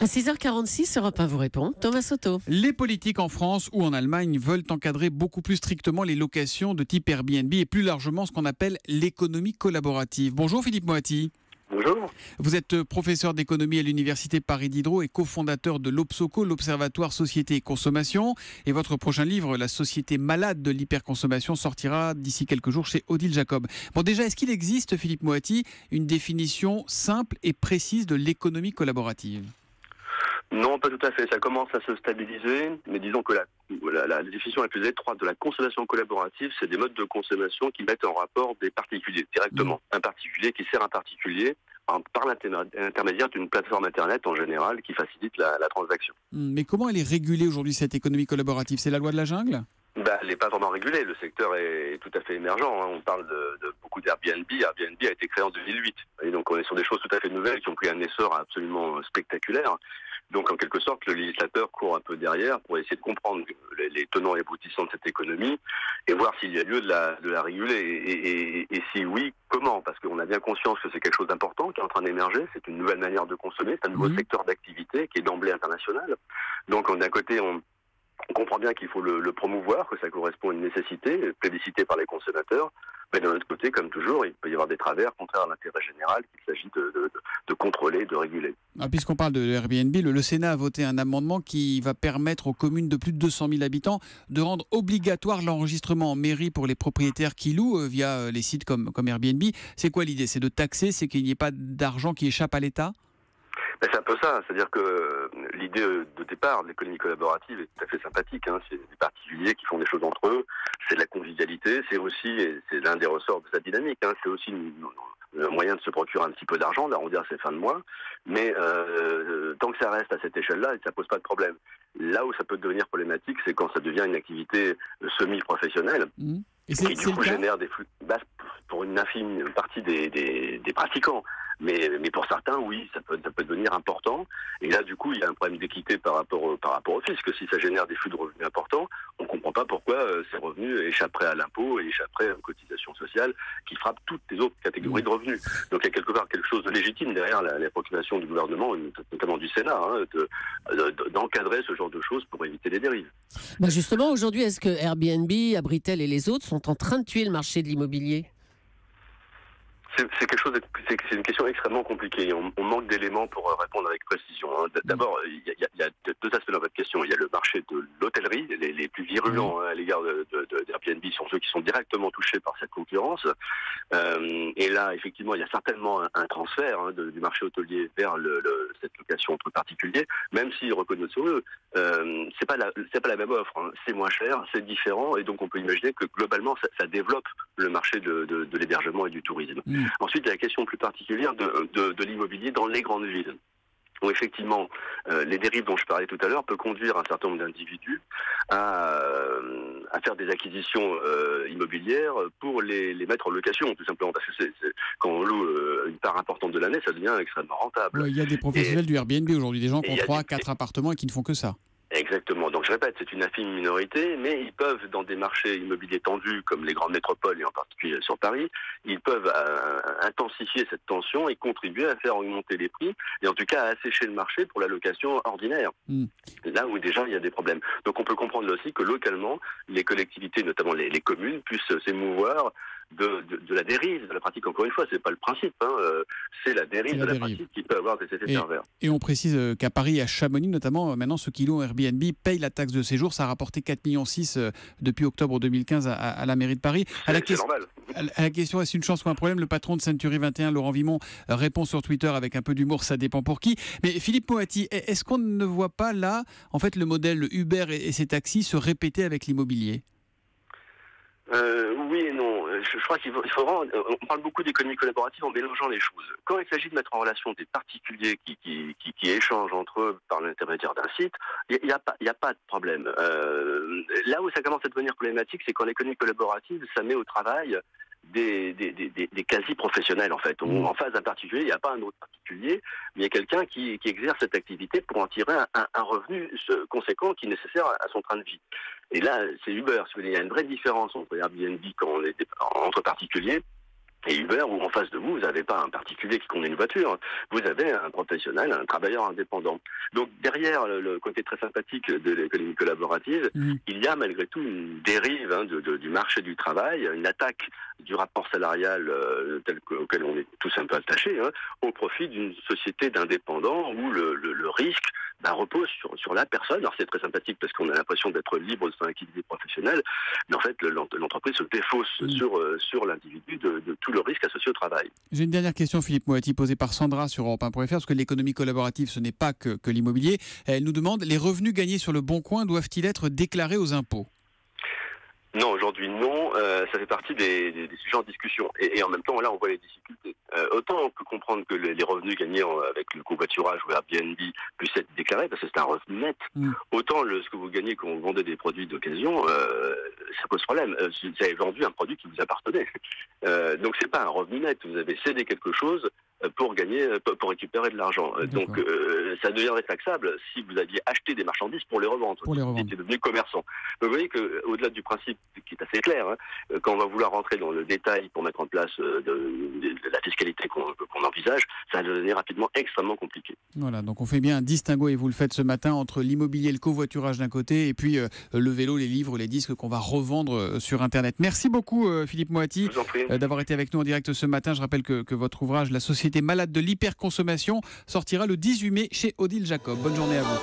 À 6h46, Europe 1 vous répond. Thomas Soto. Les politiques en France ou en Allemagne veulent encadrer beaucoup plus strictement les locations de type Airbnb et plus largement ce qu'on appelle l'économie collaborative. Bonjour Philippe Moati. Bonjour. Vous êtes professeur d'économie à l'Université Paris Diderot et cofondateur de l'Obsoco, l'Observatoire Société et Consommation. Et votre prochain livre, La société malade de l'hyperconsommation, sortira d'ici quelques jours chez Odile Jacob. Bon, déjà, est-ce qu'il existe, Philippe Moati, une définition simple et précise de l'économie collaborative ? Non, pas tout à fait. Ça commence à se stabiliser, mais disons que la définition la plus étroite de la consommation collaborative, c'est des modes de consommation qui mettent en rapport des particuliers directement. Un particulier qui sert un particulier par l'intermédiaire d'une plateforme Internet en général qui facilite la transaction. Mais comment elle est régulée aujourd'hui, cette économie collaborative ? C'est la loi de la jungle ? Elle n'est pas vraiment régulée. Le secteur est tout à fait émergent. On parle de beaucoup d'Airbnb. Airbnb a été créé en 2008. Et donc on est sur des choses tout à fait nouvelles qui ont pris un essor absolument spectaculaire. Donc, en quelque sorte, le législateur court un peu derrière pour essayer de comprendre les tenants et aboutissants de cette économie et voir s'il y a lieu de la réguler. Et si oui, comment ? Parce qu'on a bien conscience que c'est quelque chose d'important qui est en train d'émerger. C'est une nouvelle manière de consommer. C'est un nouveau secteur d'activité qui est d'emblée international. Donc, d'un côté, on comprend bien qu'il faut le promouvoir, que ça correspond à une nécessité, plébiscitée par les consommateurs. Mais d'un autre côté, comme toujours, il peut y avoir des travers contraires à l'intérêt général qu'il s'agit de contrôler, de réguler. Puisqu'on parle de Airbnb, le Sénat a voté un amendement qui va permettre aux communes de plus de 200 000 habitants de rendre obligatoire l'enregistrement en mairie pour les propriétaires qui louent via les sites comme Airbnb. C'est quoi l'idée ? C'est de taxer, c'est qu'il n'y ait pas d'argent qui échappe à l'État ? C'est un peu ça, c'est-à-dire que l'idée de départ de l'économie collaborative est tout à fait sympathique. C'est des particuliers qui font des choses entre eux, c'est de la convivialité, c'est aussi, et c'est l'un des ressorts de sa dynamique, c'est aussi un moyen de se procurer un petit peu d'argent, d'arrondir ses fins de mois, mais tant que ça reste à cette échelle-là, ça pose pas de problème. Là où ça peut devenir problématique, c'est quand ça devient une activité semi-professionnelle, qui du coup génère des flux pour une infime partie des pratiquants. Mais pour certains, oui, ça peut devenir important. Et là, du coup, il y a un problème d'équité par rapport au fisc. Si ça génère des flux de revenus importants, on ne comprend pas pourquoi ces revenus échapperaient à l'impôt et échapperaient aux cotisations sociales qui frappent toutes les autres catégories de revenus. Donc il y a quelque part quelque chose de légitime derrière la préoccupation du gouvernement, notamment du Sénat, d'encadrer ce genre de choses pour éviter les dérives. Justement, aujourd'hui, est-ce que Airbnb, Abritel et les autres sont en train de tuer le marché de l'immobilier ? C'est une question extrêmement compliquée. On manque d'éléments pour répondre avec précision. D'abord, il y a deux aspects dans votre question. Il y a le marché de l'hôtellerie, les plus virulents à l'égard d'Airbnb sont ceux qui sont directement touchés par cette concurrence. Et là, effectivement, il y a certainement un transfert du marché hôtelier vers cette location entre particuliers, même si reconnaissons-le, c'est pas la même offre. C'est moins cher, c'est différent, et donc on peut imaginer que globalement, ça développe le marché de l'hébergement et du tourisme. Ensuite, il y a la question plus particulière de l'immobilier dans les grandes villes, où effectivement, les dérives dont je parlais tout à l'heure peuvent conduire un certain nombre d'individus à faire des acquisitions immobilières pour les mettre en location, tout simplement, parce que quand on loue une part importante de l'année, ça devient extrêmement rentable. Il y a des professionnels du Airbnb aujourd'hui, des gens qui ont 3-4 appartements et qui ne font que ça. Exactement. Donc je répète, c'est une infime minorité, mais ils peuvent, dans des marchés immobiliers tendus comme les grandes métropoles et en particulier sur Paris, ils peuvent intensifier cette tension et contribuer à faire augmenter les prix et en tout cas à assécher le marché pour la location ordinaire. Là où déjà il y a des problèmes. Donc on peut comprendre aussi que localement, les collectivités, notamment les communes, puissent s'émouvoir de la dérive de la pratique. Encore une fois, c'est pas le principe, c'est la dérive de la pratique qui peut avoir des effets pervers. Et on précise qu'à Paris et à Chamonix notamment, maintenant ceux qui louent Airbnb payent la taxe de séjour. Ça a rapporté 4,6 millions depuis octobre 2015 à la mairie de Paris. C'est normal. À la question est-ce une chance ou un problème, le patron de Century 21, Laurent Vimon, répond sur Twitter avec un peu d'humour, ça dépend pour qui. Mais Philippe Moati, est-ce qu'on ne voit pas là, en fait, le modèle Uber et ses taxis se répéter avec l'immobilier ? Oui et non. Je crois qu'il faut vraiment. On parle beaucoup d'économie collaborative en mélangeant les choses. Quand il s'agit de mettre en relation des particuliers qui échangent entre eux par l'intermédiaire d'un site, il y a pas de problème. Là où ça commence à devenir problématique, c'est quand l'économie collaborative, ça met au travail des quasi-professionnels, en fait. En face d'un particulier, il n'y a pas un autre particulier, mais il y a quelqu'un qui exerce cette activité pour en tirer un revenu conséquent qui est nécessaire à son train de vie. Et là, c'est Uber. Il y a une vraie différence entre Airbnb quand on est entre particuliers Et Uber, où en face de vous, vous n'avez pas un particulier qui conduit une voiture, vous avez un professionnel, un travailleur indépendant. Donc derrière le côté très sympathique de l'économie collaborative, il y a malgré tout une dérive du marché du travail, une attaque du rapport salarial auquel on est tous un peu attachés, au profit d'une société d'indépendants où le risque repose sur la personne. Alors c'est très sympathique parce qu'on a l'impression d'être libre de son activité professionnelle, mais en fait l'entreprise se défausse sur l'individu de tout le risque associé au travail. J'ai une dernière question, Philippe Moati, posée par Sandra sur Europe1.fr, parce que l'économie collaborative, ce n'est pas que l'immobilier. Elle nous demande, les revenus gagnés sur le Bon Coin doivent-ils être déclarés aux impôts ? Non, aujourd'hui non, ça fait partie des sujets en discussion. Et en même temps, là, on voit les difficultés. Autant on peut comprendre que les revenus gagnés avec le covoiturage ou Airbnb puissent être déclarés, parce que c'est un revenu net. Autant ce que vous gagnez quand vous vendez des produits d'occasion, ça pose problème. Vous avez vendu un produit qui vous appartenait. Donc c'est pas un revenu net, vous avez cédé quelque chose pour récupérer de l'argent. Donc ça deviendrait taxable si vous aviez acheté des marchandises pour les revendre. Vous étiez devenu commerçant. Donc vous voyez qu'au-delà du principe qui est assez clair, quand on va vouloir rentrer dans le détail pour mettre en place de la fiscalité qu'on envisage, ça va devenir rapidement extrêmement compliqué. Voilà, donc on fait bien un distinguo, et vous le faites ce matin, entre l'immobilier et le covoiturage d'un côté, et puis le vélo, les livres, les disques qu'on va revendre sur Internet. Merci beaucoup Philippe Moati d'avoir été avec nous en direct ce matin. Je rappelle que votre ouvrage, La société malade de l'hyperconsommation, sortira le 18 mai chez Odile Jacob. Bonne journée à vous.